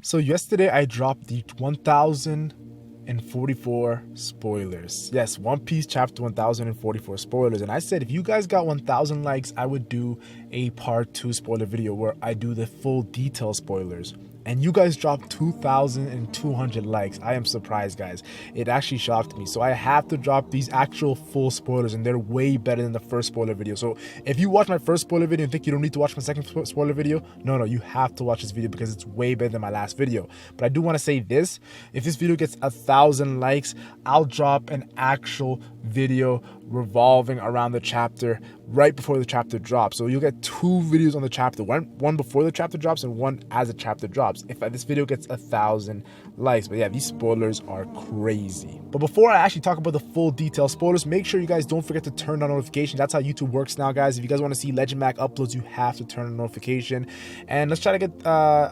So yesterday I dropped the 1044 spoilers. Yes, One Piece chapter 1044 spoilers. And I said if you guys got 1000 likes, I would do a part 2 spoiler video where I do the full detail spoilers. And you guys dropped 2,200 likes. I am surprised, guys. It actually shocked me. So I have to drop these actual full spoilers, and they're way better than the first spoiler video. So if you watch my first spoiler video and think you don't need to watch my second spoiler video, no, you have to watch this video because it's way better than my last video. But I do want to say this: if this video gets 1,000 likes, I'll drop an actual video revolving around the chapter right before the chapter drops. So you'll get 2 videos on the chapter, one before the chapter drops and one as the chapter drops, if this video gets 1,000 likes. But yeah, these spoilers are crazy. But before I actually talk about the full detail spoilers, make sure you guys don't forget to turn on notifications. That's how YouTube works now, guys. If you guys want to see LegendMac uploads, you have to turn on notification. And let's try to get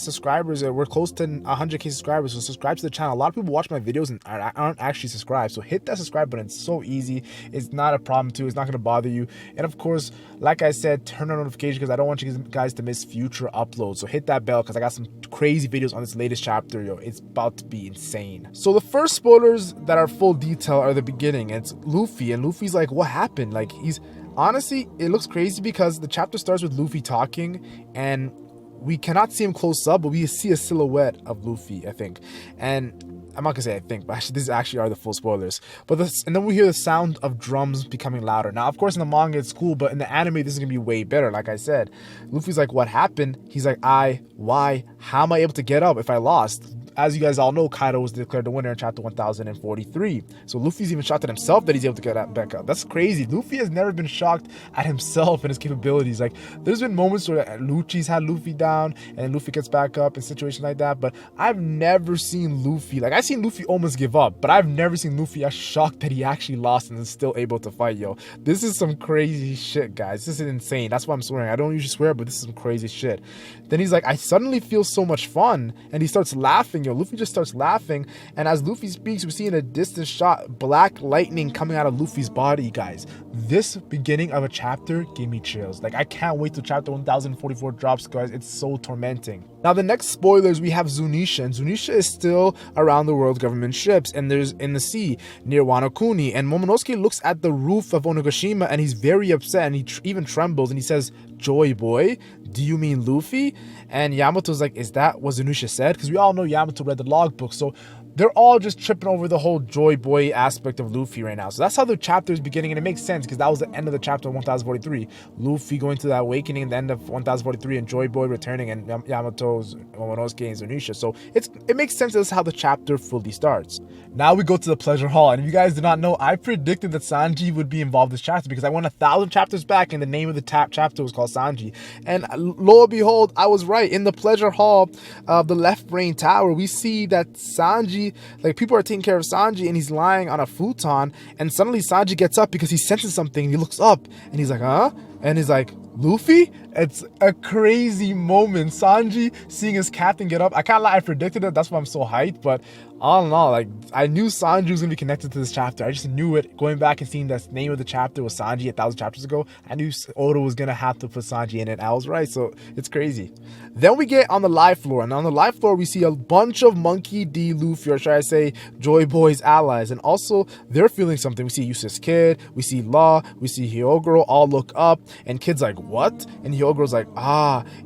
subscribers. We're close to 100k subscribers, so subscribe to the channel. A lot of people watch my videos and aren't actually subscribed, so hit that subscribe button. It's so easy. It's not a problem too. It's not going to bother you. And of course, like I said, turn on notifications because I don't want you guys to miss future uploads. So hit that bell because I got some crazy videos on this latest chapter. Yo, it's about to be insane. So the first spoilers that are full detail are the beginning. It's Luffy, and Luffy's like, what happened? Like, he's honestly, it looks crazy because the chapter starts with Luffy talking, and we cannot see him close up, but we see a silhouette of Luffy, I think. And I'm not gonna say I think, but actually, these actually are the full spoilers. But and then we hear the sound of drums becoming louder. Now, of course, in the manga it's cool, but in the anime this is gonna be way better. Like I said, Luffy's like, "What happened?" He's like, why? How am I able to get up if I lost?" As you guys all know, Kaido was declared the winner in chapter 1043. So Luffy's even shocked at himself that he's able to get back up. That's crazy. Luffy has never been shocked at himself and his capabilities. Like, there's been moments where Lucci's had Luffy down and Luffy gets back up in situations like that, but I've never seen Luffy, like, I've seen Luffy almost give up, but I've never seen Luffy as shocked that he actually lost and is still able to fight, yo. This is some crazy shit, guys. This is insane. That's why I'm swearing. I don't usually swear, but this is some crazy shit. Then he's like, I suddenly feel so much fun, and he starts laughing. Luffy just starts laughing, and as Luffy speaks, we see in a distant shot black lightning coming out of Luffy's body, guys. This beginning of a chapter gave me chills. Like, I can't wait till chapter 1044 drops, guys. It's so tormenting. Now, the next spoilers, we have Zunisha, and Zunisha is still around the world government ships, and there's in the sea near Wano Kuni, and Momonosuke looks at the roof of Onigashima, and he's very upset, and he even trembles, and he says, "Joy boy, do you mean Luffy?" And Yamato's like, is that what Zunisha said? Because we all know Yamato read the logbook, so they're all just tripping over the whole Joy Boy aspect of Luffy right now. So that's how the chapter is beginning, and it makes sense because that was the end of the chapter 1043. Luffy going to that awakening in the end of 1043, and Joy Boy returning, and Yamato's Momonosuke and Zunisha. So it makes sense. That's how the chapter fully starts. Now we go to the pleasure hall, and if you guys do not know, I predicted that Sanji would be involved in this chapter because I went 1,000 chapters back, and the name of the chapter was called Sanji. And lo and behold, I was right. In the pleasure hall of the left brain tower, we see that Sanji, like, people are taking care of Sanji, and he's lying on a futon, and suddenly Sanji gets up because he senses something, and he looks up, and he's like, huh? And he's like, Luffy? It's a crazy moment. Sanji seeing his captain get up. I can't lie, I predicted it. That's why I'm so hyped. But all in all, like, I knew Sanji was going to be connected to this chapter. I just knew it. Going back and seeing the name of the chapter was Sanji 1,000 chapters ago, I knew Oda was going to have to put Sanji in it. I was right, so it's crazy. Then we get on the live floor. And on the live floor, we see a bunch of Monkey D. Luffy, or should I say Joy Boy's allies. And also, they're feeling something. We see Useless Kid, we see Law, we see Hyogoro all look up. And Kid's like, what? And Hyogoro's like,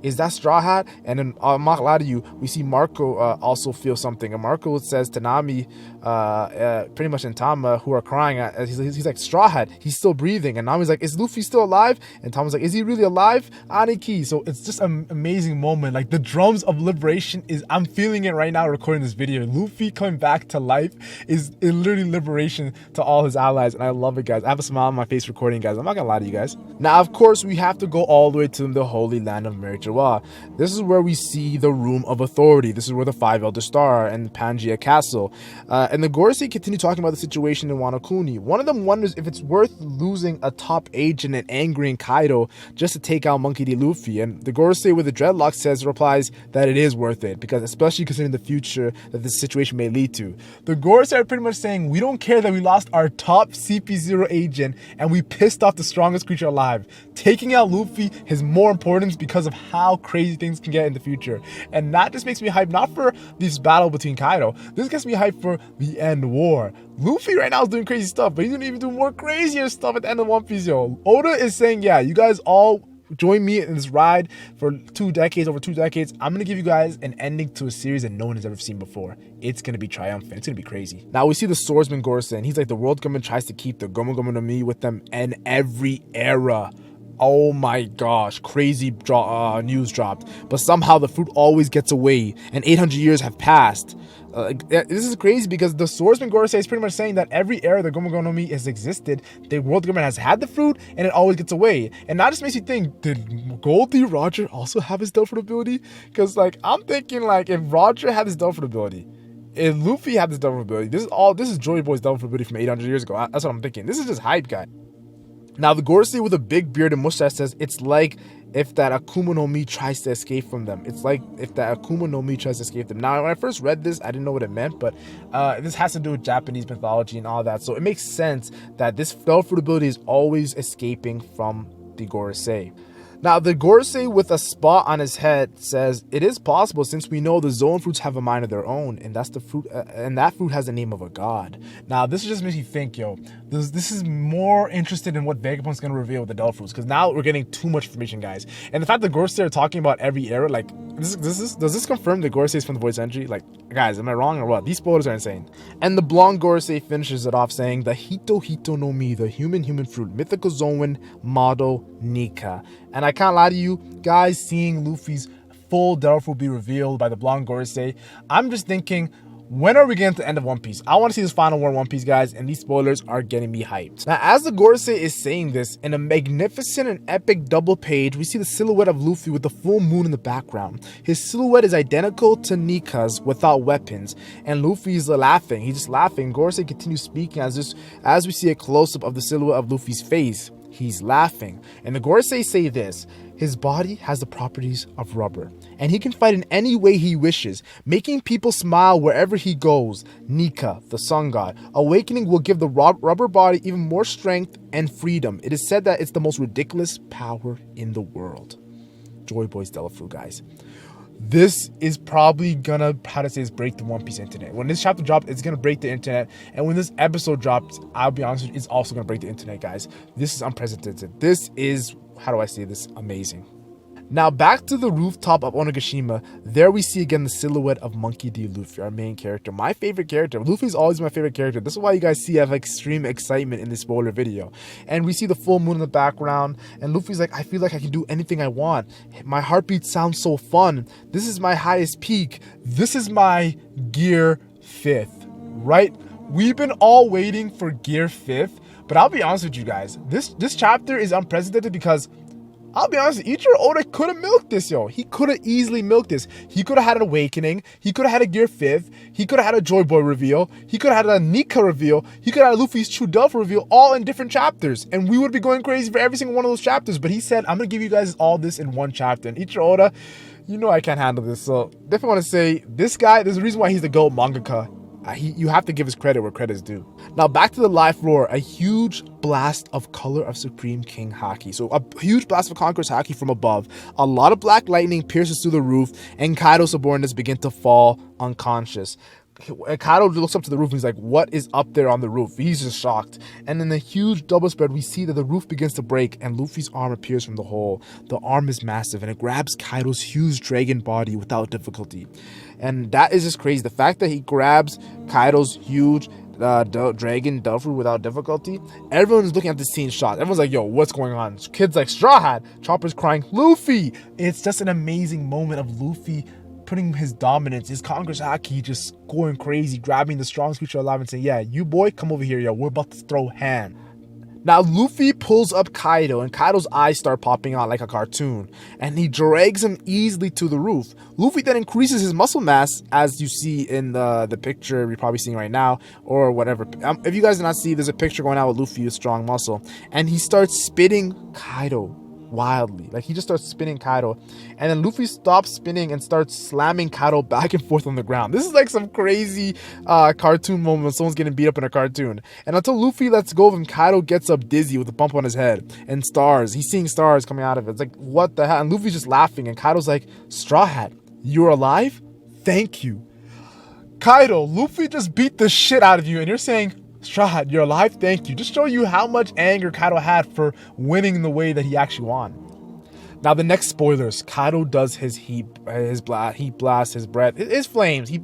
is that Straw Hat? And then, I'm not gonna lie to you, we see Marco also feel something. And Marco says to Nami, pretty much in Tama, who are crying, he's like, Straw Hat, he's still breathing. And Nami's like, is Luffy still alive? And Tama's like, is he really alive? Aniki. So it's just an amazing moment. Like, the drums of liberation I'm feeling it right now recording this video. Luffy coming back to life is literally liberation to all his allies. And I love it, guys. I have a smile on my face recording, guys. I'm not gonna lie to you guys. Now, of course, we have to go all the way to the Holy Land of Merijawa. This is where we see the Room of Authority. This is where the 5 Elder Star and Pangaea Castle. And the Gorosei continue talking about the situation in Wano Kuni. One of them wonders if it's worth losing a top agent and angering Kaido just to take out Monkey D. Luffy. And the Gorosei with the dreadlock replies that it is worth it, because especially considering the future that this situation may lead to. The Gorosei are pretty much saying, we don't care that we lost our top CP0 agent and we pissed off the strongest creature alive. Taking out Luffy Luffy his more importance because of how crazy things can get in the future. And that just makes me hype, not for this battle between Kaido. This gets me hype for the end war. Luffy right now is doing crazy stuff, but he's gonna even do more crazier stuff at the end of One Piece, yo. Oda is saying, yeah, you guys all join me in this ride for over 2 decades. I'm gonna give you guys an ending to a series that no one has ever seen before. It's gonna be triumphant. It's gonna be crazy. Now we see the swordsman Gorosei, and he's like, the world government tries to keep the Gomu Gomu no Mi with them in every era. Oh my gosh, crazy news dropped. But somehow the fruit always gets away, and 800 years have passed. This is crazy because the swordsman Gorosei is pretty much saying that every era the Gomu Gomu no Mi has existed, the world government has had the fruit, and it always gets away. And that just makes you think, did Goldie Roger also have his Delphin ability? Because like I'm thinking, like, if Roger had his Delphin ability, if Luffy had this Delphin ability, this is Joy Boy's Delphin ability from 800 years ago. That's what I'm thinking. This is just hype, guy. Now the Gorosei with a big beard and mustache says, it's like if that Akuma no Mi tries to escape from them. It's like if that Akuma no Mi tries to escape them. Now, when I first read this, I didn't know what it meant, but this has to do with Japanese mythology and all that. So it makes sense that this Fell Fruit ability is always escaping from the Gorosei. Now, the Gorosei with a spot on his head says, it is possible since we know the Zoan fruits have a mind of their own, and that's the fruit, and that fruit has the name of a god. Now, this just makes me think, yo, this is more interested in what Vegapunk's going to reveal with the Delph fruits, because now we're getting too much information, guys. And the fact that Gorosei are talking about every era, like, does this confirm that Gorosei is from the Void Century? Like, guys, am I wrong or what? These spoilers are insane. And the blonde Gorosei finishes it off saying, the Hito Hito no Mi, the human fruit, mythical Zoan model Nika. And I can't lie to you guys, seeing Luffy's full Delph will be revealed by the blonde Gorosei, I'm just thinking, when are we getting to the end of One Piece? I want to see this final war in One Piece, guys, and these spoilers are getting me hyped. Now, as the Gorosei is saying this, in a magnificent and epic double page, we see the silhouette of Luffy with the full moon in the background. His silhouette is identical to Nika's without weapons, and Luffy is laughing. He's just laughing. Gorosei continues speaking as we see a close-up of the silhouette of Luffy's face. He's laughing. And the Gorosei say this, his body has the properties of rubber, and he can fight in any way he wishes, making people smile wherever he goes. Nika, the sun god. Awakening will give the rubber body even more strength and freedom. It is said that it's the most ridiculous power in the world. Joy Boy's Delph, guys. This is probably gonna, break the One Piece internet. When this chapter drops, it's gonna break the internet. And when this episode drops, I'll be honest with you, it's also gonna break the internet, guys. This is unprecedented. This is, how do I say this, amazing. Now back to the rooftop of Onigashima. There we see again the silhouette of Monkey D. Luffy, our main character. My favorite character. Luffy's always my favorite character. This is why you guys see I have extreme excitement in this spoiler video. And we see the full moon in the background. And Luffy's like, I feel like I can do anything I want. My heartbeat sounds so fun. This is my highest peak. This is my Gear 5th, right? We've been all waiting for Gear 5th. But I'll be honest with you guys. This chapter is unprecedented because I'll be honest, Ichiro Oda could have milked this, yo. He could have easily milked this. He could have had an Awakening. He could have had a Gear 5th. He could have had a Joy Boy reveal. He could have had a Nika reveal. He could have had Luffy's True Delph reveal, all in different chapters. And we would be going crazy for every single one of those chapters. But he said, I'm going to give you guys all this in one chapter. And Ichiro Oda, you know I can't handle this. So definitely want to say, this guy, there's a reason why he's the GOAT mangaka. You have to give his credit where credit is due. Now back to the live floor, a huge blast of Color of Supreme King Haki. So a huge blast of Conqueror's Haki from above. A lot of black lightning pierces through the roof, and Kaido's subordinates begin to fall unconscious. Kaido looks up to the roof and he's like, what is up there on the roof? He's just shocked. And in the huge double spread, we see that the roof begins to break and Luffy's arm appears from the hole. The arm is massive and it grabs Kaido's huge dragon body without difficulty. And that is just crazy. The fact that he grabs Kaido's huge dragon Delph without difficulty, everyone is looking at this scene shocked. Everyone's like, yo, what's going on? Kids like Straw Hat, Chopper's crying, Luffy. It's just an amazing moment of Luffy putting his dominance, his Conqueror's Haki, just going crazy, grabbing the strongest creature alive and saying, yeah, you boy, come over here, yo, we're about to throw hand. Now Luffy pulls up Kaido and Kaido's eyes start popping out like a cartoon and he drags him easily to the roof. Luffy then increases his muscle mass, as you see in the picture you're probably seeing right now or whatever. If you guys did not see, there's a picture going out with Luffy with strong muscle and he starts spitting Kaido wildly. Like, he just starts spinning Kaido, and then Luffy stops spinning and starts slamming Kaido back and forth on the ground. This is like some crazy cartoon moment when someone's getting beat up in a cartoon. And until Luffy lets go of him, Kaido gets up dizzy with a bump on his head and stars. He's seeing stars coming out of it. It's like, what the hell? And Luffy's just laughing, and Kaido's like, Straw Hat, you're alive? Thank you. Kaido, Luffy just beat the shit out of you, and you're saying, Straw Hat, you're alive? Thank you. Just show you how much anger Kaido had for winning the way that he actually won. Now, the next spoilers. Kaido does his heat blast, his breath, his flames. He's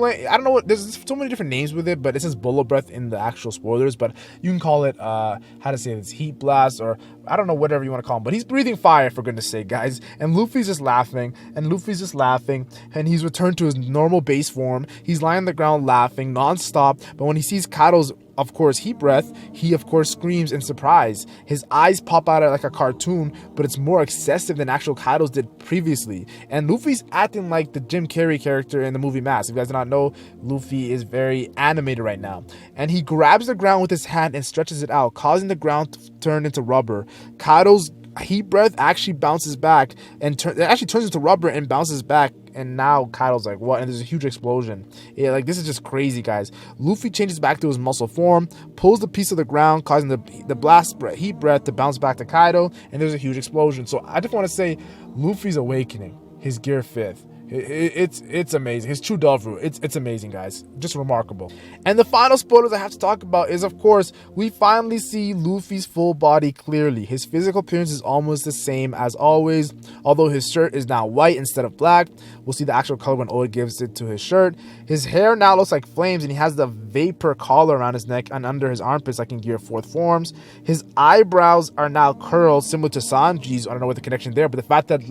I don't know what. There's so many different names with it, but it says bullet breath in the actual spoilers. But you can call it how to say this, heat blast, or I don't know, whatever you want to call him. But he's breathing fire, for goodness sake, guys. And Luffy's just laughing, and he's returned to his normal base form. He's lying on the ground laughing nonstop. But when he sees Kaido's, of course, heat breath, he of course screams in surprise. His eyes pop out like a cartoon, but it's more excessive than actual Kaido's did previously. And Luffy's acting like the Jim Carrey character in the movie Mask. If you guys do not know, Luffy is very animated right now. And he grabs the ground with his hand and stretches it out, causing the ground to turn into rubber. Kaido's heat breath actually bounces back and it actually turns into rubber and bounces back. And now Kaido's like, what? And there's a huge explosion. Yeah, like, this is just crazy, guys. Luffy changes back to his muscle form, pulls the piece of the ground, causing the blast heat breath to bounce back to Kaido, and there's a huge explosion. So I just want to say, Luffy's awakening, his Gear 5th. It's amazing. His true Dovru, it's amazing, guys. Just remarkable. And the final spoilers I have to talk about is, of course, we finally see Luffy's full body clearly. His physical appearance is almost the same as always, although his shirt is now white instead of black. We'll see the actual color when Oda gives it to his shirt. His hair now looks like flames, and he has the vapor collar around his neck and under his armpits like in Gear 4th forms. His eyebrows are now curled, similar to Sanji's. I don't know what the connection there, but the fact that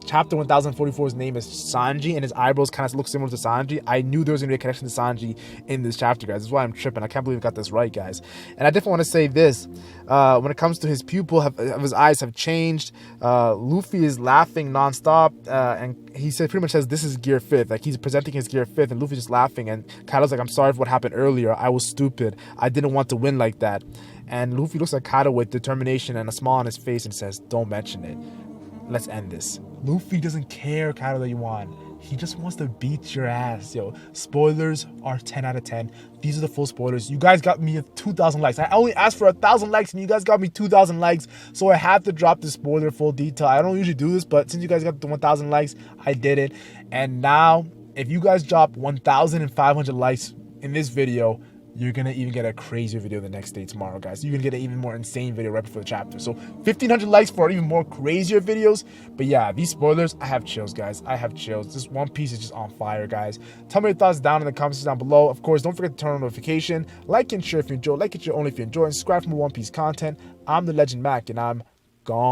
chapter 1044's name is Sanji and his eyebrows kind of look similar to Sanji, I knew there was going to be a connection to Sanji in this chapter, guys. That's why I'm tripping. I can't believe I got this right, guys. And I definitely want to say this. When it comes to his pupil, his eyes have changed. Luffy is laughing nonstop, and he pretty much says this is Gear 5th. Like, he's presenting his Gear 5th, and Luffy's just laughing, and Kaido's like, I'm sorry for what happened earlier. I was stupid. I didn't want to win like that. And Luffy looks at Kaido with determination and a smile on his face and says, don't mention it. Let's end this. Luffy doesn't care, Kaido, that you won. He just wants to beat your ass, yo. Spoilers are 10 out of 10. These are the full spoilers. You guys got me 2,000 likes. I only asked for 1,000 likes, and you guys got me 2,000 likes. So I have to drop the spoiler full detail. I don't usually do this, but since you guys got the 1,000 likes, I did it. And now, if you guys drop 1,500 likes in this video, you're going to even get a crazier video the next day tomorrow, guys. You're going to get an even more insane video right before the chapter. So 1,500 likes for even more crazier videos. But yeah, these spoilers, I have chills, guys. I have chills. This One Piece is just on fire, guys. Tell me your thoughts down in the comments down below. Of course, don't forget to turn on notification. Like and share if you enjoy. Like and share only if you enjoy. And subscribe for more One Piece content. I'm the LegendMac, and I'm gone.